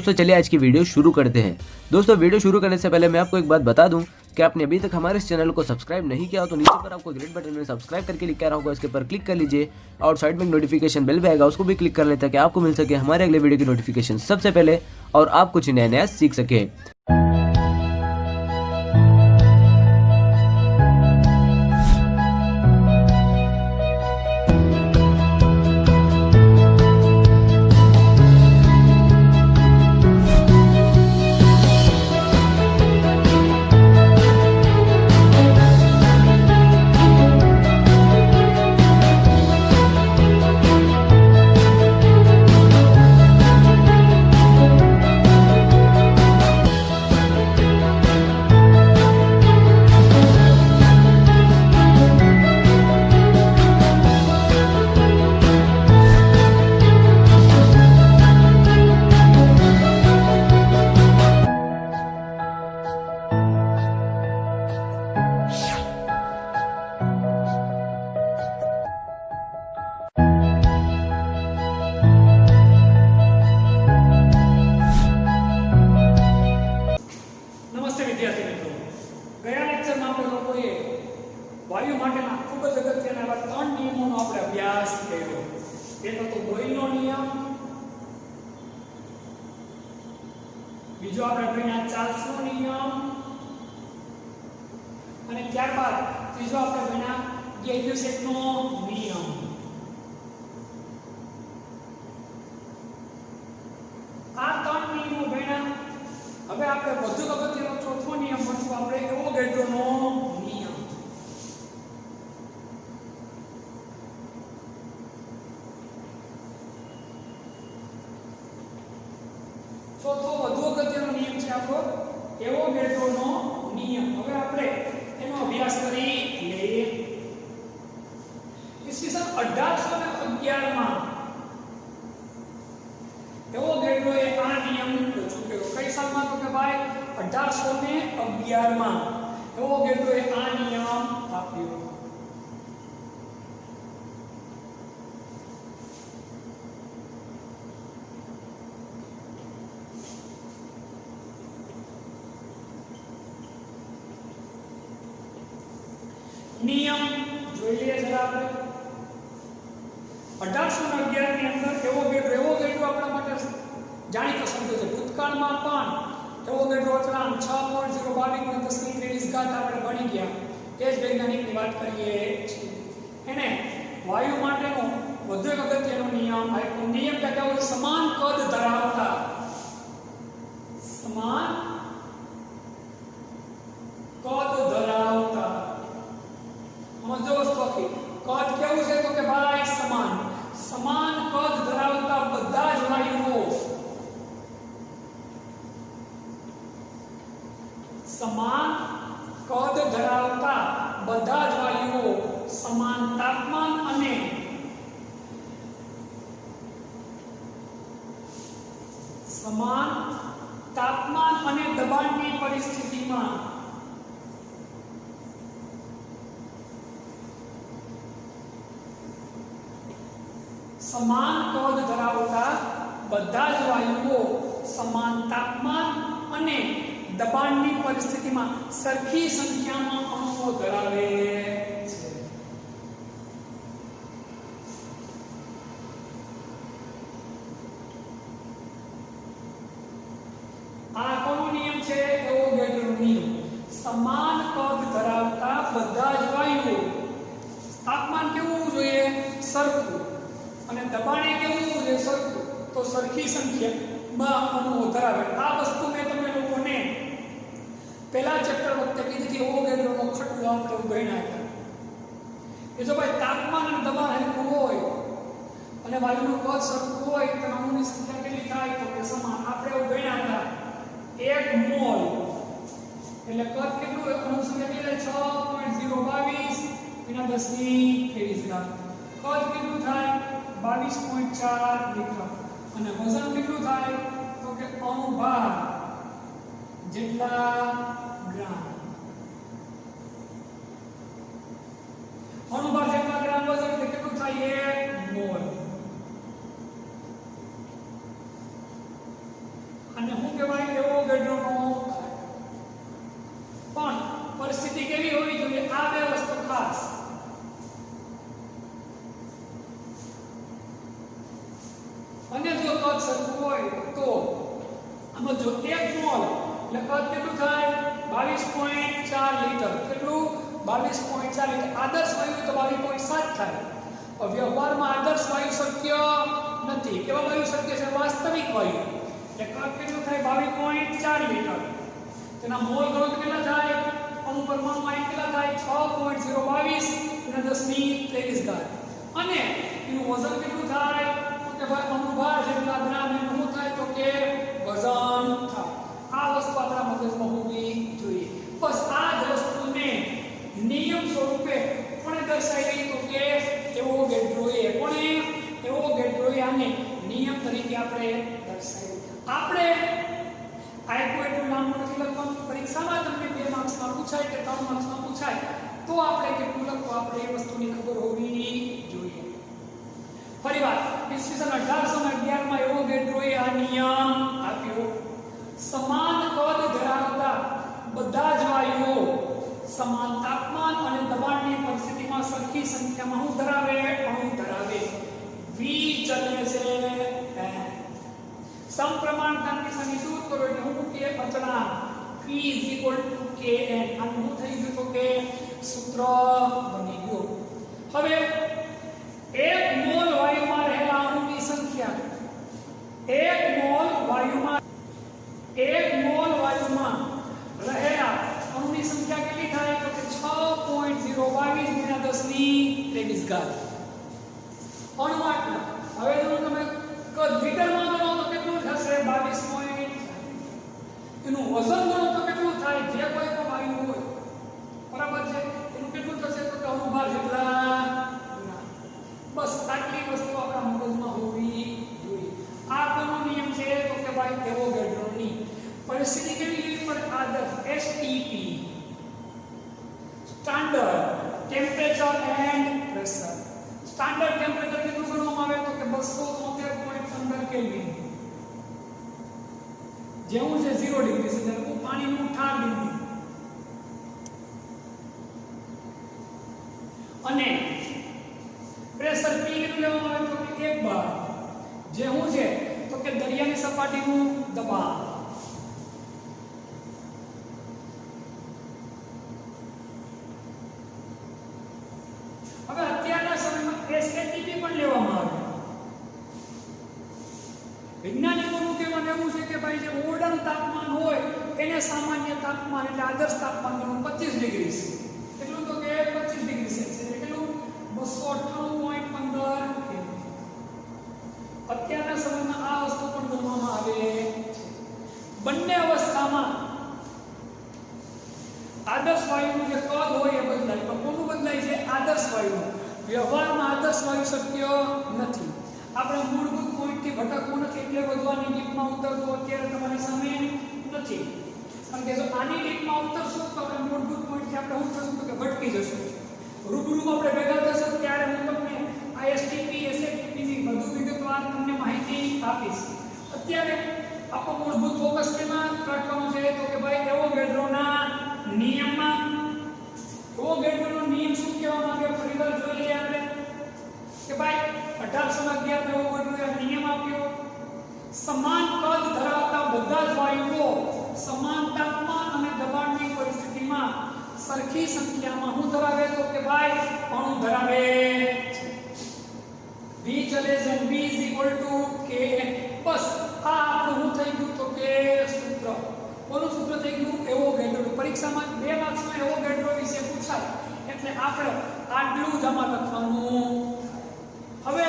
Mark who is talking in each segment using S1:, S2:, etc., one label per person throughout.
S1: दोस्तों चलिए आज की वीडियो शुरू करते हैं। दोस्तों वीडियो शुरू करने से पहले मैं आपको एक बात बता दूं कि आपने अभी तक हमारे इस चैनल को सब्सक्राइब नहीं किया हो तो नीचे पर आपको ग्रीन बटन में सब्सक्राइब करके लिखा रहा होगा, इसके ऊपर क्लिक कर लीजिए और साइड में नोटिफिकेशन बेल भी आएगा, उसको भी क्लिक कर लें ताकि आपको मिल सके हमारे अगले वीडियो की नोटिफिकेशन सबसे पहले और आप कुछ नया नया सीख सके।
S2: નમસ્તે વિદ્યાર્થી મિત્રો, ગયા લેક્ચરમાં આપણે લોકોએ વાયુ માટેના ખૂબ જ અગત્યના એવા 3 નિયમોનો આપણે અભ્યાસ કર્યો. એક હતો બોયલનો નિયમ, બીજો આપણે ભણ્યા ચાર્લ્સનો નિયમ અને ત્યારબાદ ત્રીજો આપણે ભણ્યા ગેય-લ્યુસેકનો નિયમ. આ 3 નિયમો ભણ્યા. હવે આપણે વધુ અગત્યનો ચોથો નિયમ ભણશું, આપણે એવોગાડ્રોનો નિયમ. ચોથો વધુ અગત્યનો નિયમ છે આપણો એવોગાડ્રોનો નિયમ. હવે આપણે એનો અભ્યાસ કરી લઈએ. ઈસવીસન 1811 માં એવોગાડ્રોએ આ નિયમ રજૂ કર્યો. કઈ સાલમાં? તો કે ભાઈ 1811 માં એવોગાડ્રોએ આ નિયમ આપ્યો. નિયમ જોઈ લઈએ જરા આપણે. 1811 ની અંદર એવોગાડ્રો આપણા માટે જાણીતો શબ્દ છે. ભૂતકાળમાં પણ એવોગાડ્રો અચળાંક 6.022 આપણે ભણી ગયા. તે જ વૈજ્ઞાનિકની વાત કરીએ છીએ. એને વાયુ માટેનો વધુ એક અગત્યનો નિયમ આપ્યો. નિયમ કે કેવો? સમાન કદ ધરાવતા સમજો વસ્તુથી કદ કેવું છે? તો કે ભાઈ સમાન કદ ધરાવતા બધા જ વાયુઓ સમાન તાપમાન અને દબાણની પરિસ્થિતિમાં સમાન કદ ધરાવતા બધા જ વાયુઓ સમાન તાપમાન અને દબાણની પરિસ્થિતિમાં સરખી સંખ્યામાં અણુઓ ધરાવે છે. આ કોનો નિયમ છે? એવોગાડ્રોનો નિયમ. સમાન કદ ધરાવતા બધા જ વાયુઓ તાપમાન કેવું જોઈએ? સરખું. અને દબાણે કેવું જોઈએ? સરખું. તો સરખી સંખ્યામાં અણુઓ ધરાવે. આ વસ્તુ મેં તમને લોકોને પહેલા ચેપ્ટર વખતે કીધી હતી. એવોગાડ્રોનો ખટલો આપણે ભણ્યા હતા. એ જો ભાઈ તાપમાન અને દબાણ સરખું હોય અને વાયુનું કદ સરખું હોય તો અણુની સંખ્યા કેટલી થાય? તો કે સમાન. આપણે એવું ભણ્યા હતા 1 મોલ એટલે કદ કેટલું હોય? અણુ સંખ્યા કેટલી? 6.022 × 1023 કદ કેટલું થાય? 22.4 મીટર. અને વજન કેટલું થાય? તો કે અણુભાર જેટલા ગ્રામ. અણુભાર જેટલા ગ્રામ વજન એટલે કેટલું થાય? 1 મોલ. પરિસ્થિતિ કેવી હોવી જોઈએ? આ બે વસ્તુ ખાસ. અને જો કદ સરખું હોય તો આમાં જો 1 મોલ એટલે કદ કેટલું થાય? 22.4 લીટર. કેટલું? 22.4 લીટર. આદર્શ વાયુ તો 22.7 થાય. વ્યવહારમાં આદર્શ વાયુ શક્ય નથી. કેવા વાયુ શક્ય છે? વાસ્તવિક વાયુ. એટલે કદ કેટલું થાય? 22.4 લીટર. તેના મોલ ગણો તો કેટલા થાય? અણુ પરમાણુ માં કેટલા થાય? 6.022 અને 1023 ઘાત. અને એનું વજન કેટલું થાય? તો કે ભાઈ અણુભાર જેટલા ગ્રામ એનું શું થાય? તો કે વજન થાય. આ વસ્તુ આપણા મગજમાં હોવી જોઈએ. બસ આ જ વસ્તુને નિયમ સ્વરૂપે કોણે દર્શાવી? તો કે એવોગાડ્રોએ. કોણે? એવોગાડ્રોએ આને નિયમ તરીકે આપણે દર્શાવ્યું. આપણે આઈકો એટલું લાંબુ નથી લખવાનું. પરીક્ષામાં તમને 2 માર્ક્સમાં પૂછાય કે 3 માર્ક્સમાં પૂછાય તો આપણે કેટલું લખવું? આપણે એ વસ્તુની ખબર હોવી જોઈએ. ફરીવાર ઈસવીસન 1811 માં એવોગાડ્રોએ આ નિયમ આપ્યો. સમાન કદ ધરાવતા બધા જ વાયુઓ સમાન તાપમાન અને દબાણની પરિસ્થિતિમાં સરખી સંખ્યામાં શું ધરાવે? અણુ ધરાવે. વી ચલે છે. સમપ્રમાણતાની સંખ્યા દૂર કરો એટલે હું કે અચળાંક P Kn. આનું શું થઈ ગયું? તો કે સૂત્ર બની ગયું. હવે 1 મોલ વાયુમાં રહેલા અણુની સંખ્યા 1 મોલ વાયુમાં રહેલા અણુની સંખ્યા કેટલી થાય? તો કે 6.022 × 1023 ઘાત. અણુ આટલા. હવે જો તમે કદ મીટરમાં ગણો તો કેટલું થશે? 22. એનું વજન ગણો તો કેટલું થાય? જે કોઈ પણ વાયુ હોય બરાબર છે એનું કેટલું થશે? તો કે અણુભાર જેટલા. બસ આટલી વસ્તુ આપણા મગજમાં હોવી જોઈએ. આ કોનો નિયમ છે? તો કે ભાઈ એવોગાડ્રોની. પરિસ્થિતિ કેવી લેવી પડે? આદર્શ STP, standard temperature and pressure. Standard temperature કેટલું ગણવામાં આવે? તો કે 273.15 કેલ્વિન. જેવું છે 0 ડિગ્રી સેલ્સિયસ પાણીનું ઠાર બિંદુ. અને પ્રેશર P કેટલું લેવામાં આવે? તો કે 1 બાર. જેવું છે તો કે દરિયાની સપાટીનું દબાણ. હવે અત્યારના સમયમાં SATP પણ લેવામાં આવે. વૈજ્ઞાનિકોનું કહેવાનું એવું છે કે ભાઈ જે ઓરડાનું તાપમાન હોય એને સામાન્ય તાપમાન એટલે આદર્શ તાપમાન ગણો 25 ડિગ્રી છે. કેટલું? તો કે 25 ડિગ્રી સેલ્સિયસ. કેટલું? 298.15 કેલ્વિન. અત્યારના સમયમાં આ વસ્તુ પણ ગણવામાં આવે છે. બંને અવસ્થામાં આદર્શ વાયુનું જે કદ હોય એ બદલાય. પણ કોનું બદલાય છે? આદર્શ વાયુ. વ્યવહારમાં આદર્શ વાયુ શક્ય નથી. આપણે મૂળભૂત પોઈન્ટથી ભટકવું નથી એટલે વધવાની ડીપમાં ઉતરવું અત્યારે તમારી સામે નથી. કારણ કે જો આની ડીપમાં ઉતરશું તો આપણે મૂળભૂત પોઈન્ટથી આપણે શું થશું? તો કે ભટકી જશું. રૂબરૂ આપણે ભેગા થશું ત્યારે હું તમને ISTP SATP ની વધુ વિગતવાર તમને માહિતી આપીશ. અત્યારે આપણો મૂળભૂત ફોકસ કેમાં રાખવાનું છે? તો કે ભાઈ એવોગાડ્રોના નિયમમાં. એવોગાડ્રોનો નિયમ શું કહેવા માંગે? ફરીવાર જોઈ લઈએ આપણે કે ભાઈ 1811 માં એવોગાડ્રોએ નિયમ આપ્યો. સમાન કદ ધરાવતા બધા જ વાયુઓ સમાન તાપમાન અને દબાણની પરિસ્થિતિમાં સરખી સંખ્યામાં શું ધરાવે? તો કે ભાઈ અણુ ધરાવે. V ચલે છે V Kn. બસ આ આપણું શું થઈ ગયું? તો કે સૂત્ર. કોનું સૂત્ર થઈ ગયું? એવોગાડ્રો. પરીક્ષામાં 2 માર્ક્સમાં એવોગાડ્રો વિશે પૂછાય એટલે આપણે આટલું જ આમાં લખવાનું. હવે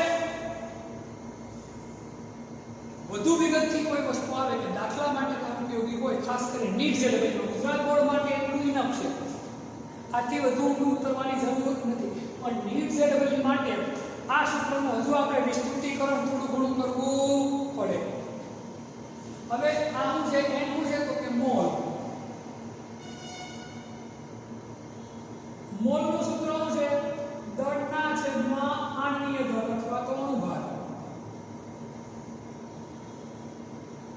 S2: વધુ વિગતથી કોઈ વસ્તુ આવે કે દાખલા માટે ઉપયોગી હોય, ખાસ કરીને નીટ જે લેવલનો ગુજરાત બોર્ડ માટે એટલું ઇનફ છે. આથી વધુ ઉતરવાની જરૂર નથી. પણ નીટ જે લેવલ માટે આ સૂત્રનું હજુ આપણે વિસ્તૃતીકરણ થોડું ઘણું કરવું પડે. હવે આ શું છે? એનું છે તો કે મોલ. મોલનું સૂત્ર શું છે? દળના છેદમાં આણ્વીય દળ અથવા તો અણુભાર.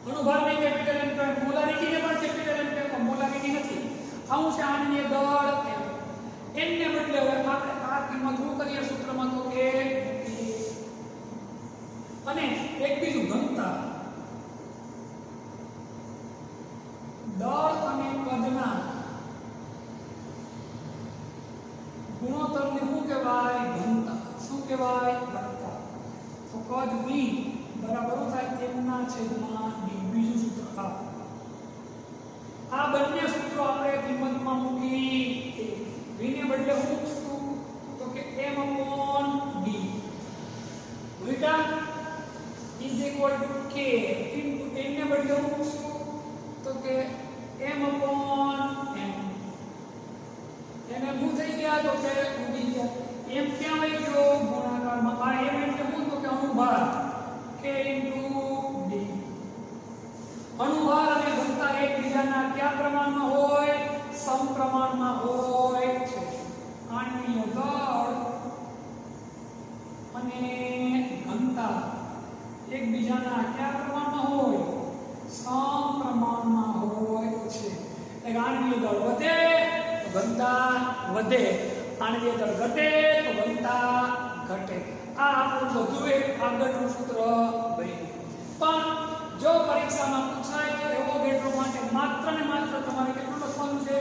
S2: અણુભારને કેપિટલ એમ કહેવાય. મોલારિટીને પણ કેપિટલ એમ કહેવાય. મોલારિટી નથી. આવું છે આણ્વીય દળ n ને બદલે હવે આપણે આ કિંમત શું કરીએ સૂત્રમાં તો કે અને એક બીજું ઘનતા દળ અને કદના ગુણોત્તરને શું કહેવાય ઘનતા શું કહેવાય ઘનતા તો કદ v બરાબર થાય m ના છેદમાં d બીજું સૂત્ર આ બંને સૂત્રો આપણે કિંમતમાં મૂકી v ને બદલે શું મૂકશું તો કે m upon d ઉલટા is equal to k into n ને બદલે શું મૂકશું તો કે m upon n એને શું થઈ ગયા તો કે ઉડી ગયા m ક્યાં આવી ગયો ગુણાકારમાં આ m એટલે શું તો કે અણુભાર k into d અણુભાર અને ઘનતા એકબીજાના કયા પ્રમાણમાં હોય સમપ્રમાણમાં હોય છે આણ્વીય દળ અને ઘનતા એકબીજાના કયા પ્રમાણમાં હોય સમપ્રમાણમાં હોય છે એટલે આણ્વીય દળ વધે તો ઘનતા વધે આણ્વીય દળ ઘટે તો ઘનતા ઘટે આ આપણું વધુ એક આગળનું સૂત્ર બન્યું પણ જો પરીક્ષામાં પૂછાય તો એવોગાડ્રો માટે માત્ર ને માત્ર તમારે કેટલું લખવાનું છે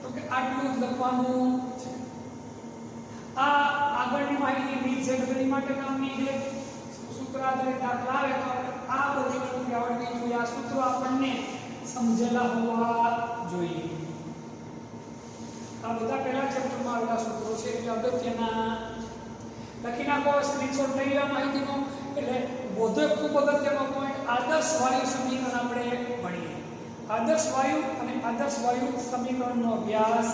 S2: તો કે આટલું જ લખવાનું છે આ આગળની માહિતી બીજ ગણતરી માટે કામની છે સૂત્ર આધારિત દાખલા આવે તો આ બધી ગણતરી આવડવી જોઈએ આ સૂત્રો આપણને સમજેલા હોવા જોઈએ આ બધા પહેલા ચેપ્ટરમાં આવેલા સૂત્રો છે એટલે અગત્યના લખી નાખો સ્ક્રીનશોટ લઈ લો માહિતીનો એટલે વધુ એક ખૂબ અગત્યનો પોઈન્ટ આદર્શ વાયુ સમીકરણ આપણે ભણીએ આદર્શ વાયુ અને આદર્શ વાયુ સમીકરણનો અભ્યાસ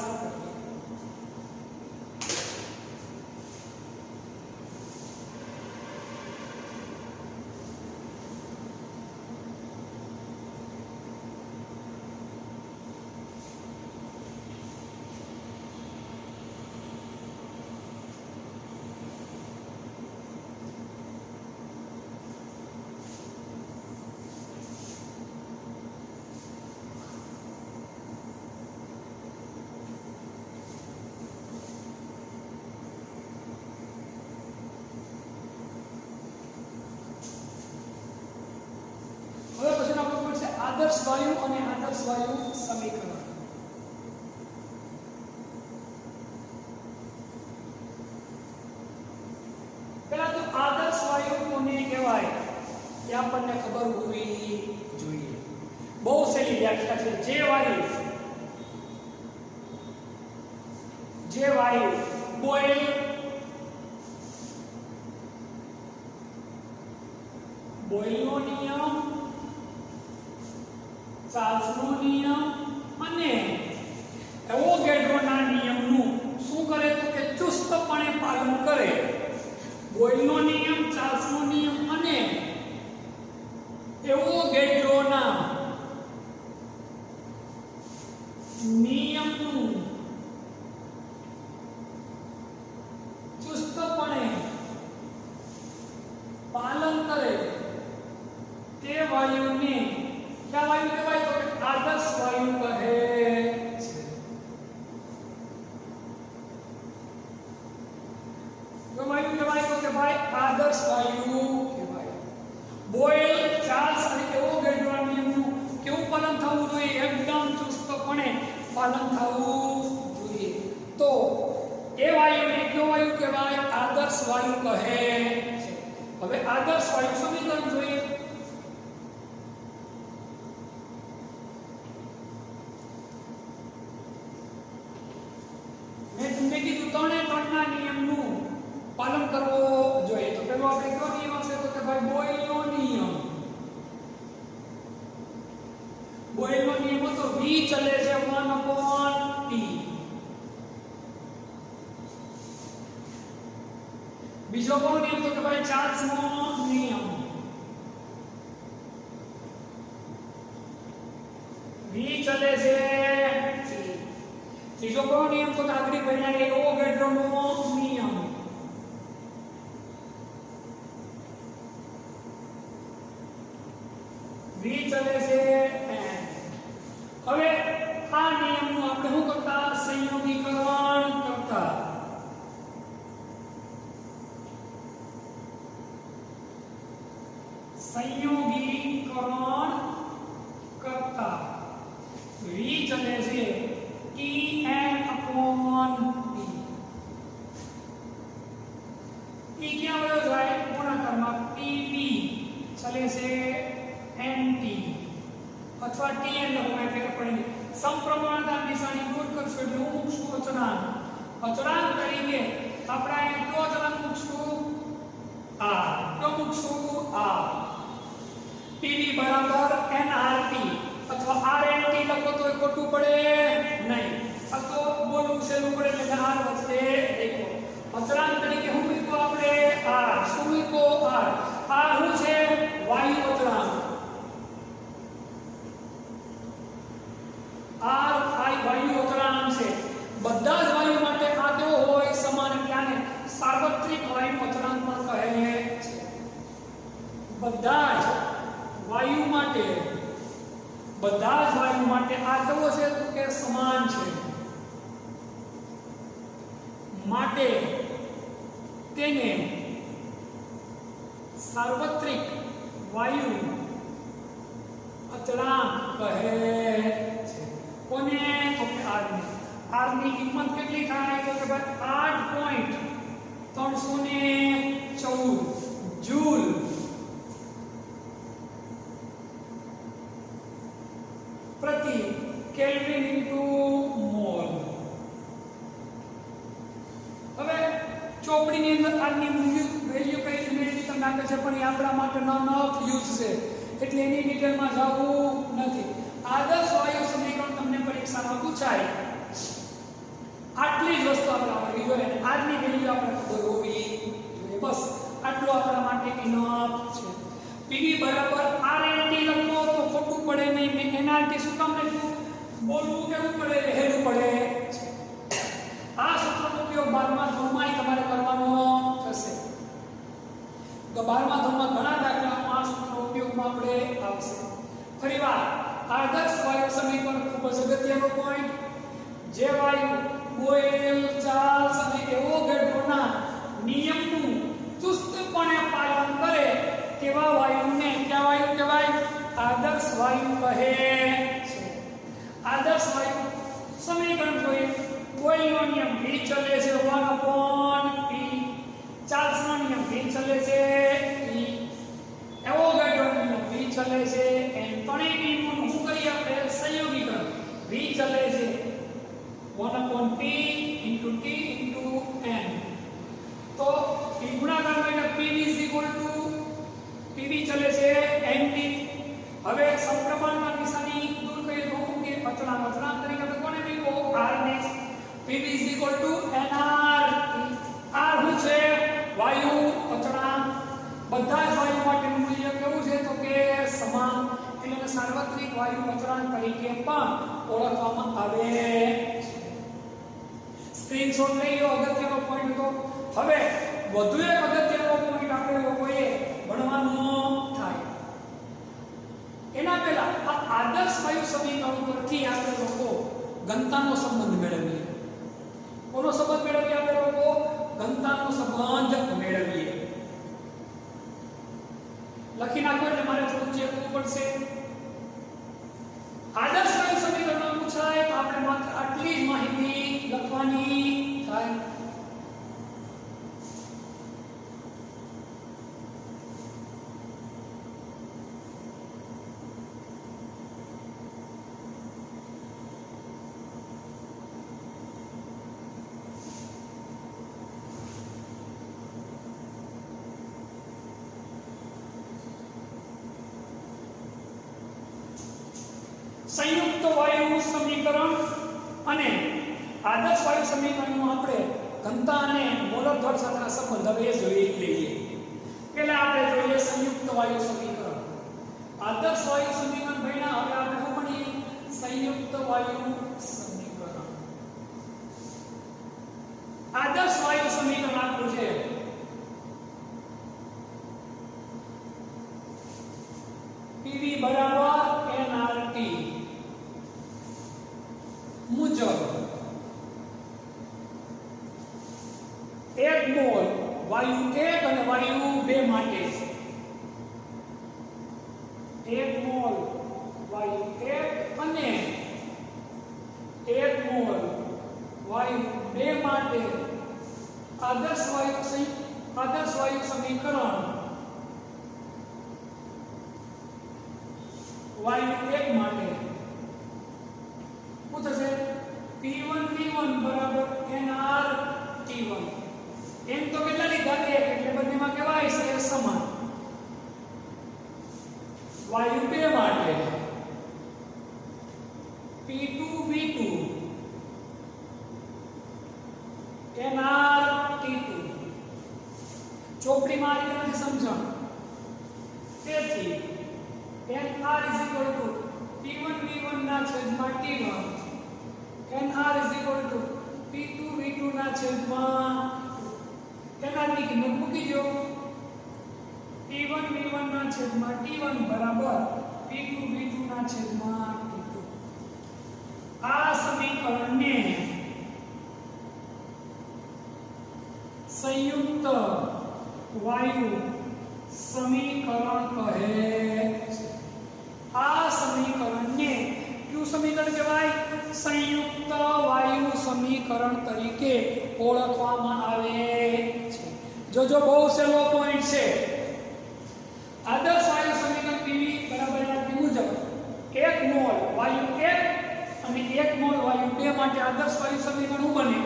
S2: आदर्श वायु और आदर्श वायु समीकरण पहला तो आदर्श वायु कोने कहेवाय ये आपने खबर होवी જોઈએ બહુ સહેલી વ્યાખ્યા છે જે વાયુ બોયલ નો નિયમ ચાર્લ્સનો નિયમ અને એવોગાડ્રોના નિયમનું શું કરે તો કે ચુસ્તપણે પાલન કરે બોયલનો નિયમ ચાર્લ્સનો નિયમ અને એવોગાડ્રોના નિયમનું ચુસ્તપણે પાલન કરે તે વાયુને क्या वायु कहेवाय तो कि आदर्श वायु कहे छे जो वायु कहेवाय तो कि भाई आदर्श वायु कहेवाय બોયલ ચાર્લ્સ અને એવોગાડ્રો નિયમનું કેવું પાલન થવું જોઈએ એકદમ ચુસ્તપણે પાલન થવું જોઈએ તો એ વાયુને કયો વાયુ કહેવાય આદર્શ વાયુ કહે છે હવે આદર્શ વાયુ સમીકરણ જોઈએ पालन करवो જોઈએ તો પેલો આપણે કયો નિયમ આવશે તો કે ભાઈ બોયલનો નિયમ તો v ચલે છે 1/t બીજો કયો નિયમ તો કે ભાઈ ચાર્લ્સનો નિયમ v ચલે છે ત્રીજો કયો નિયમ તો કે આગળ ભણ્યા એવોગાડ્રોનો નિયમ v ચલે છે હવે આ નિયમનું આપણે શું કરતા સંયોગીકરણ કરતા લખીએ છીએ NT અથવા TN લખવાય ફેર પડે નહીં. સમપ્રમાણતા નિશાની દૂર કરશો એટલે હું મૂકશું અચળાંક. અચળાંક તરીકે આપણે અહીંયા કયો અચળાંક મૂકશું? R. તો મૂકશું R. PV બરાબર nRT અથવા RNT લખો તો એ ખોટું પડે નહીં. આ તો બોલવું સહેલું પડે એટલે R વચ્ચે લખો. અચળાંક તરીકે હું મૂક્યો આપણે R. શું મૂક્યો? R. R શું છે? વાયુ અચળાંક. R વાયુ અચળાંક છે. બધા જ વાયુ માટે આ કેવો હોય? સમાન. એટલે આને સાર્વત્રિક વાયુ અચળાંક પણ કહે છે. બધા જ વાયુ માટે આ કેવો છે? તો કે સમાન છે. માટે તેને સાર્વત્રિક વાયુ અચળાંક કહે છે. કોને? તો કે R ને. R ની કિંમત કેટલી થાય? તો કે ભાઈ 8.314 જૂલ પ્રતિ કેલ્વિન ઇન્ટુ મોલ. હવે ચોપડીની અંદર આની વેલ્યુ કઈ રીતે મેળવી તમને આપે છે, પણ એ આપણા માટે નોન ઓફ યુઝ છે એટલે એની ડિટેલમાં જવું નથી. આદર્શ વાયુ સમીકરણ તમને પરીક્ષામાં પૂછાય આટલી જ વસ્તુ આપણે આવડવી જોઈએ અને આરની વેલ્યુ આપણે ખબર હોવી જોઈએ. બસ આટલું આપણા માટે ઇનફ છે. PV બરાબર RNT લખો તો ખોટું પડે નહીં. મેં NRT શું કામ લખ્યું? બોલવું કેવું પડે? હેલું પડે છે. આ સૂત્રનો ઉપયોગ 12મા ધોરણમાં તમારે કરવાનો થશે. તો 12મા ધોરણમાં ઘણા દાખલામાં આ સૂત્રનો ઉપયોગમાં આપણે આવશે. ફરીવાર આદર્શ વાયુ સમીકરણ ખૂબ જ અગત્યનો પોઈન્ટ. જે વાયુ બોયલ, ચાર્લ્સ અને એવોગાડ્રોના નિયમનું ચુસ્તપણે પાલન કરે તેવા વાયુને કયા વાયુ કહેવાય? આદર્શ વાયુ કહે છે. આદર્શ વાયુ સમીકરણ જોઈએ. બોયલનો નિયમ V ચલે છે 1/P. ચાર્લ્સનો નિયમ V ચલે છે E. એવોગાડ્રોનો નિયમ V ચલે છે N. ત્રણેય નિયમોનું શું કરીએ આપણે? સંયોગીકરણ. V ચલે છે 1/P into T into N. તો એ ગુણાકાર એટલે PV ચલે છે NT. હવે સમપ્રમાણતા નિશાની દૂર કરીએ તો કે અચળાંક. અચળાંક તરીકે આપણે કોને મેળવો? R ને. PV NR. R શું છે? વાયુ અચળાંક. બધા જ વાયુ માટેનું મૂલ્ય કેવું છે? તો કે સમાન. એટલે સાર્વત્રિક વાયુ અચળાંક તરીકે પણ ઓળખવામાં આવે છે. સ્ક્રીનશોટ લઈ લો. અગત્યનો પોઈન્ટ હતો. હવે વધુ એક અગત્યનો પોઈન્ટ આપણે લોકોએ ભણવાનો થાય. એના પહેલા આ આદર્શ વાયુ સમીકરણ પરથી આપણે લોકો ઘનતાનો સંબંધ મેળવીએ. કોનો સંબંધ મેળવીએ આપણે લોકો? ઘનતાનો સંબંધ મેળવીએ. લખી નાખો એટલે મારે થોડું ચેકવું પડશે. આદર્શ વાયુ સમીકરણ પૂછાય તો આપણે માત્ર આટલી જ માહિતી લખવાની થાય. સંયુક્ત વાયુ સમીકરણ અને આદર્શ વાયુ સમીકરણનું આપણે ઘનતા અને મોલર દળ સાથેના સંબંધ હવે જોઈ લઈએ. પહેલા આપણે જોઈએ સંયુક્ત વાયુ સમીકરણ. આદર્શ વાયુ સમીકરણ ભણ્યા. હવે આપણે શું ભણીએ? સંયુક્ત વાયુ સમીકરણ. આદર્શ વાયુ સમીકરણ આપણું છે PV બરાબર nRT મુજબ 1 મોલ વાયુ 1 અને વાયુ 2 માટે 1 મોલ વાયુ 1 અને 1 મોલ વાયુ 2 માટે આદર્શ વાયુ સમીકરણ વાયુ 1 માટે શું થશે P1 V1 બરાબર nR T1 n તો કેટલા લીધા 1 એટલે બંનેમાં કેવાય છે સમાન વાયુ 2 માટે P2 V2 nR T2 ચોપડીમાં આ રીતે સમજણ તેથી nR P1 V1 ના છેદમાં T1 nR P2 V2 ના છેદમાં nR ની કિંમત મૂકી દો P1 V1 ના છેદમાં T1 બરાબર P2 V2 ના છેદમાં T2 આ સમીકરણને સંયુક્ત વાયુ સમીકરણ કહે છે આ સમીકરણને કયું સમીકરણ કહેવાય સંયુક્ત વાયુ સમીકરણ તરીકે ઓળખવામાં આવે છે જો બહુ સહેલો પોઈન્ટ છે આદર્શ વાયુ સમીકરણ PV બરાબર આ મુજબ 1 મોલ વાયુ 1 અને 1 મોલ વાયુ 2 માટે આદર્શ વાયુ સમીકરણ શું બને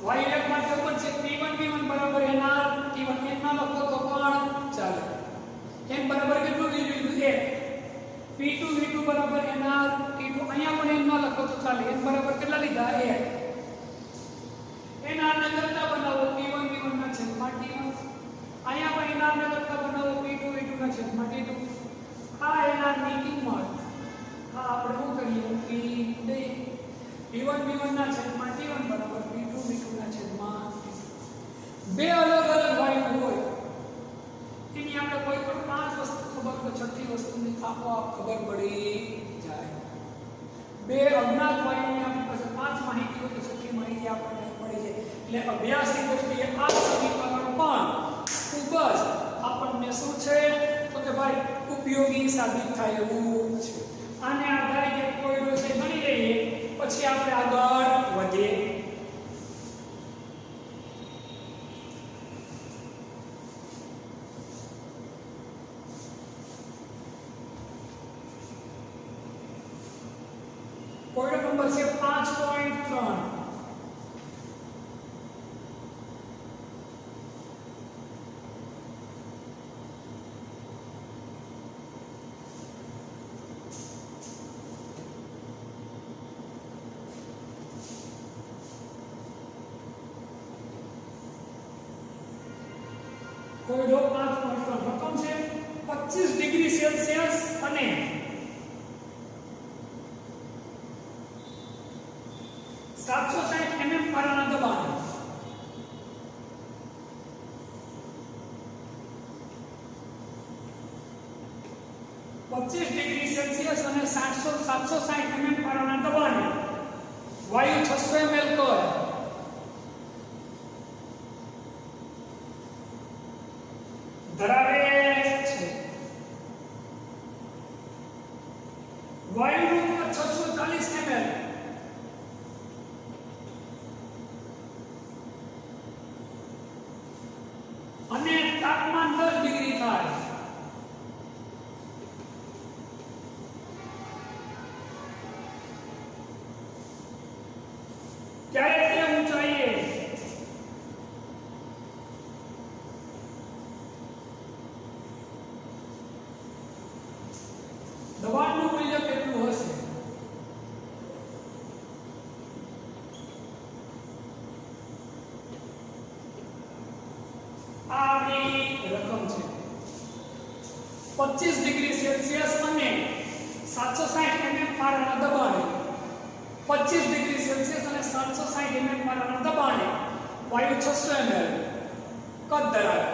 S2: વાયુ 1 માટે ઉપર છે P1 V1 બરાબર nR T1 n ના લખો તો પણ ચાલે n બરાબર કેટલું લીધું 1 P2 V2 બરાબર nR T2 અહીંયા પણ n ના લખો તો ચાલે n બરાબર કેટલા લીધા 1 nR ને કરતા બનાવો P1 V1 ના છેદમાં T1 અહીંયા પણ nR ને કરતા બનાવો P2 V2 ના છેદમાં T2 આ nR ની કિંમત આ આપણે શું કરીએ કે P1 V1 ના છેદમાં T1 બરાબર P2 V2 ના છેદમાં બે અલગ અલગ વાયુ હોય તેની આપણે કોઈ પણ 5 વસ્તુ ખબર તો છઠ્ઠી વસ્તુની આપોઆપ ખબર પડી જાય બે અજ્ઞાત વાયુની આપણી પાસે 5 માહિતી હોય તો છઠ્ઠી માહિતી આપણને મળી જાય એટલે અભ્યાસની દ્રષ્ટિએ આ સમીકરણ પણ ખૂબ જ આપણને શું છે તો કે ભાઈ ઉપયોગી સાબિત થાય એવું છે આને આધારે જે કોઈ વિષય ભણી લઈએ પછી આપણે આગળ વધીએ પોઈન્ટ નંબર છે 5.3 કોઈડો 5.3 રકમ છે 25 ડિગ્રી સેલ્સિયસ અને 760 mm પારાના દબાણે 25 ડિગ્રી સેલ્સિયસ અને 760 mm પારાના દબાણે વાયુ 600 ml કર ધરાવે છે વાયુનું 640 ml અને તાપમાન 10 ડિગ્રી થાય ત્યારે તે ઊંચાઈએ દબાણનું મૂલ્ય કેટલું હશે આ આપણી રકમ છે 25 ડિગ્રી સેલ્સિયસ અને 760 mm પારાના દબાણે 25 ડિગ્રી સેલ્સિયસ અને 760 mm પારાના દબાણે વાયુ 600 ml કદ ધરાવે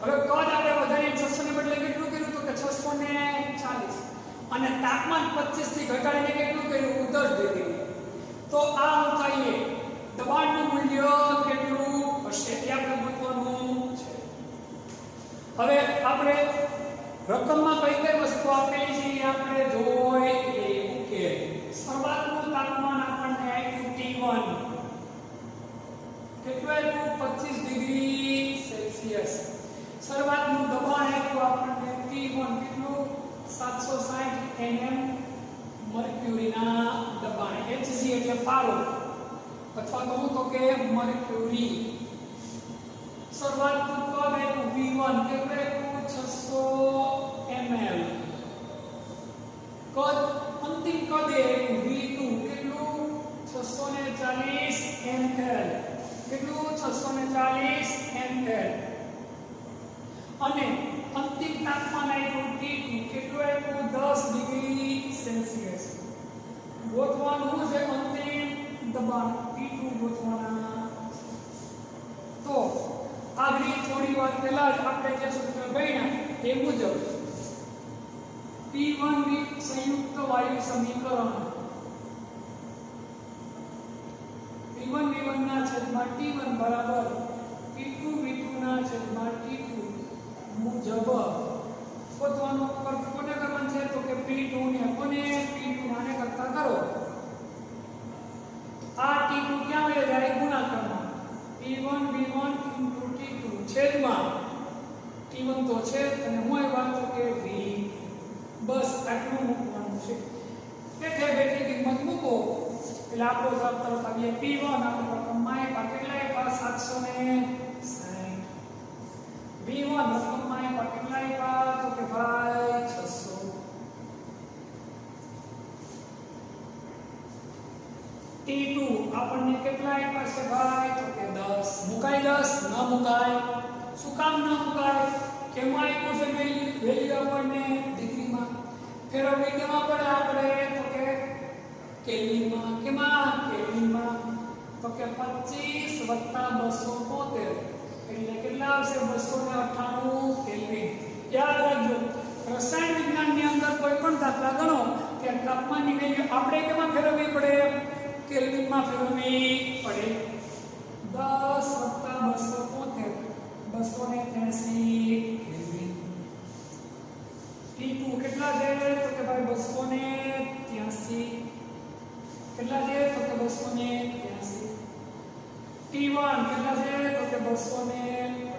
S2: હવે કદ આપણે વધારીને 600 ને બદલે કેટલું કર્યું તો કે 640 અને તાપમાન 25 થી ઘટાડીને કેટલું કર્યું 10 ડિગ્રી તો આ ઊંચાઈએ દબાણનું મૂલ્ય કેટલું હશે એ આપણે મહત્વનું છે હવે આપણે રકમમાં કઈ કઈ વસ્તુ આપેલી છે એ આપણે જોઈ લઈએ કે શરૂઆતનું તાપમાન આપણને આપ્યું T1 કેટલું આપ્યું 25 ડિગ્રી સેલ્સિયસ શરૂઆતનું દબાણ આપ્યું આપણને T1 કેટલું 760 mm મર્ક્યુરીના દબાણે. Hg એટલે પારો અથવા કહું તો કે મર્ક્યુરી. શરૂઆતનું કદ આપ્યું V1 કેટલું આપ્યું 600 ml. કદ અંતિમ કદ આપ્યું V2 કેટલું 640 ml. કેટલું 640 ml. અને અંતિમ તાપમાન આપ્યું T2 કેટલું આપ્યું 10 ડિગ્રી સેલ્સિયસ. ગોતવાનું છે અંતિમ દબાણ T2 ગોતવાના. તો આગળ થોડી વાર પહેલા જ આપણે જે સૂત્ર ભણ્યા તે મુજબ P1 ની સંયુક્ત વાયુ સમીકરણ P1 V1 ના છેદમાં T1 બરાબર P2 V2 ના છેદમાં T2 મુજબ ગોતવાનું. કોને કરવાનું છે તો કે P2 ને કોને P2 આને કરતા કરો. આ T2 ક્યાં વહી જાય ગુણાકારમાં P1 V1 T2 છેદમાં T1 તો છે અને હું એ વાત તો કે V. બસ આટલું મૂકવાનું છે. એટલે બેટી કિંમત મૂકો એટલે આપણો જવાબ તરત આવીએ P1 આપણે રકમમાં આપ્યા કેટલા આપ્યા 760. V1 રકમમાં આપ્યા કેટલા આપ્યા તો કે ભાઈ 600. T2 આપણને કેટલા આપ્યા છે ભાઈ તો કે 10. મુકાય 10 ન મુકાય. શું કામ ન મુકાય? કેમાં આપ્યું છે વેલ્યુ આપણને ડિગ્રીમાં. ફેરવવી કેમાં પડે આપણે તો કે કેલ્વિનમાં. કેમાં કેલ્વિનમાં તો કે 25 + 273 એટલે કેટલા આવશે 298 કેલ્વિન. યાદ રાખજો રસાયણ વિજ્ઞાનની અંદર કોઈ પણ દાખલા ગણો કે તાપમાનની વેલ્યુ આપણે કેમાં ફેરવવી પડે કેલ્વિનમાં ફેરવવી પડે. 10 + 273 કેલ્વિન. T2 કેટલા છે તો કે ભાઈ 283. કેટલા છે તો કે 283. T1 કેટલા છે તો કે 298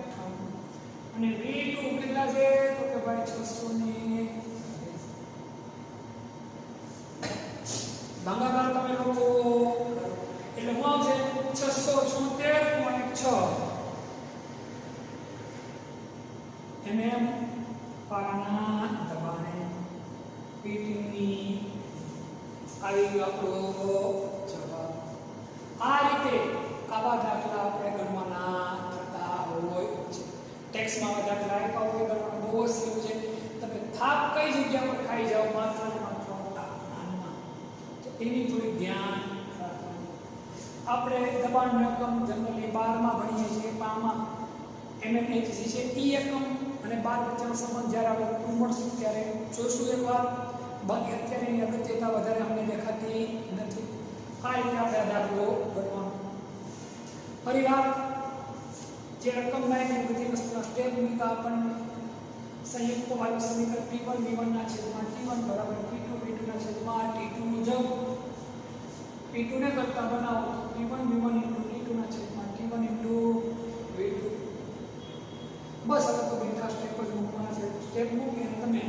S2: અને V2 કેટલા છે તો કે ભાઈ 600. ભાગાકાર તમે લોકો એટલે શું આવશે 676.6 mm પારાના દબાણે P2 ની આવી ગયો આપણો જવાબ. આ રીતે આવા દાખલા આપણે ગણવાના થતા હોય છે. ટેક્સ્ટમાં દાખલા આપ્યા હોય ગણવાનું બહુ જ સહેલું છે. તમે થાપ કઈ જગ્યા પર ખાઈ જાઓ માત્ર ને માત્ર તાપમાનમાં તો એની થોડી ધ્યાન રાખવાનું. આપણે દબાણ રકમ જનરલી 12 માં ભણીએ છીએ. આમાં mmHg છે ઈ એકમ અને 12 વચ્ચેનો સંબંધ જ્યારે આપણે મળશું ત્યારે જોઈશું એકવાર. બાકી અત્યારે એની અગત્યતા વધારે અમને દેખાતી નથી. આ રીતે આપણે દાખલો ગણવાનો. ફરીવાર જે રકમના એની બધી વસ્તુના સ્ટેપ મૂક્યા આપણને સંયુક્ત વાયુ સમીકરણ P1 V1 ના છેદમાં T1 બરાબર P2 V2 ના છેદમાં T2 મુજબ P2 ને કરતા બનાવો તો P1 V1 T2 ના છેદમાં T1 V2. બસ હવે તો બેઠા સ્ટેપ જ મૂકવાના છે. સ્ટેપ મૂકી અને તમે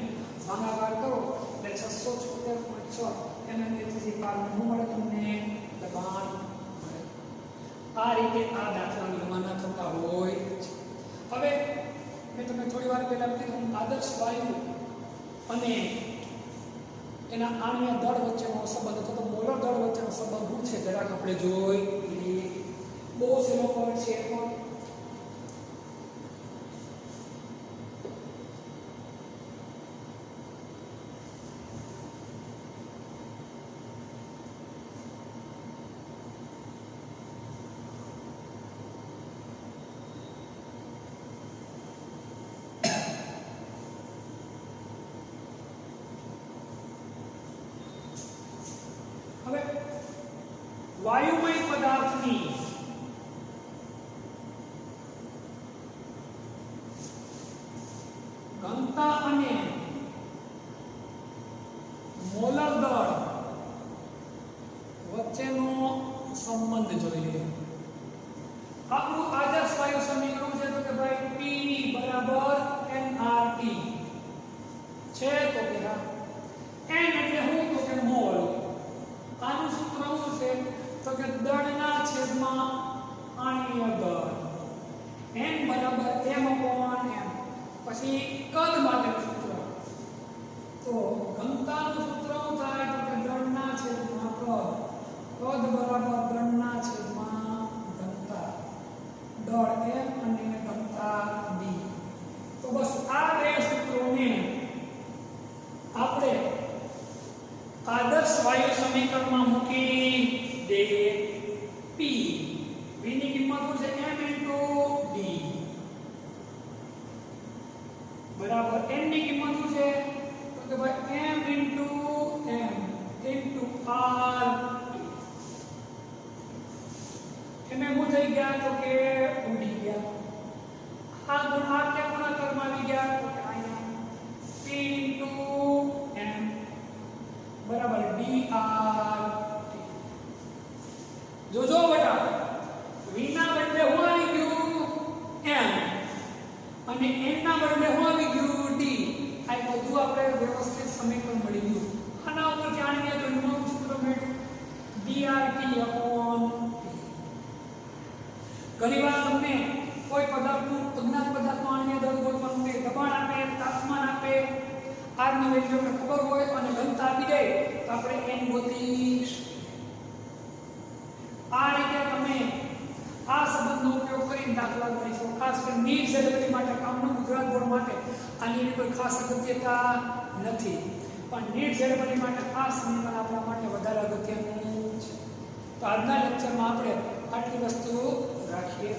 S2: ભાગાકાર કરો એટલે 676.6 mmHg પારનું મળે તમને દબાણ મળે. આ રીતે આ દાખલા ગણવાના થતા હોય છે. હવે મેં તમને થોડી વાર પહેલા કીધું આદર્શ વાયુ અને એના આણ્વીય દળ વચ્ચેનો સંબંધ અથવા તો મોલર દળ વચ્ચેનો સંબંધ શું છે જરાક આપણે જોઈ. બહુ સહેલો પોઈન્ટ છે પણ હવે વાયુમય પદાર્થની ઘનતા અને મોલર દળ વચ્ચેનો સંબંધ જોઈ લઈએ. આપણું આદર્શ વાયુ સમીકરણ છે તો કે ભાઈ P બરાબર nRT છે તો કે હા પછી કદ માટેનું સૂત્ર, તો ઘનતાનું સૂત્ર શું થાય તો કે દળના છેદમાં કદ, કદ બરાબર દળના છેદમાં ઘનતા, દળ m અને ઘનતા b. તો બસ આ બે સૂત્રોને આપણે આદર્શ વાયુ સમીકરણમાં મૂકી દે. p v ની કિંમત શું છે m * d બરાબર n ની કિંમત શું છે તો કે ભાઈ m * r. એમે શું થઈ ગયા તો કે ઉડી ગયા. આ ક્યાં ગુણાકારમાં આવી ગયા તો કે અહીંયા p * m બરાબર dr. જોજો બેટા v ના બદલે શું આવી ગયું m અને n ના બદલે શું આવી ગયું d. આ બધું આપણે વ્યવસ્થિત સમીકરણ મળી ગયું. આના ઉપર જાણી ગયા તો એનું સૂત્ર મળ્યું dRT/t. ઘણીવાર તમને કોઈ પદાર્થનું અજ્ઞાત પદાર્થનો આણ્વીય દળ ગોતવાનું હોય, દબાણ આપે, તાપમાન આપે, r ની વેલ્યુ આપણે ખબર હોય અને ઘનતા આપી દે તો આપણે n ગોતી શકીએ. આ રીતે તમે આ સંબંધનો ઉપયોગ કરીને દાખલા ગણી શકો. ખાસ કરીને નીટ ઝડપી માટે કામનો ગુજરાત બોર્ડ માટે આની કોઈ ખાસ અગત્યતા નથી, પણ નીટ ઝડપી માટે આ સમીકરણ આપણા માટે વધારે અગત્યનું છે. તો આજના લેક્ચરમાં આપણે આટલી વસ્તુઓ રાખીએ.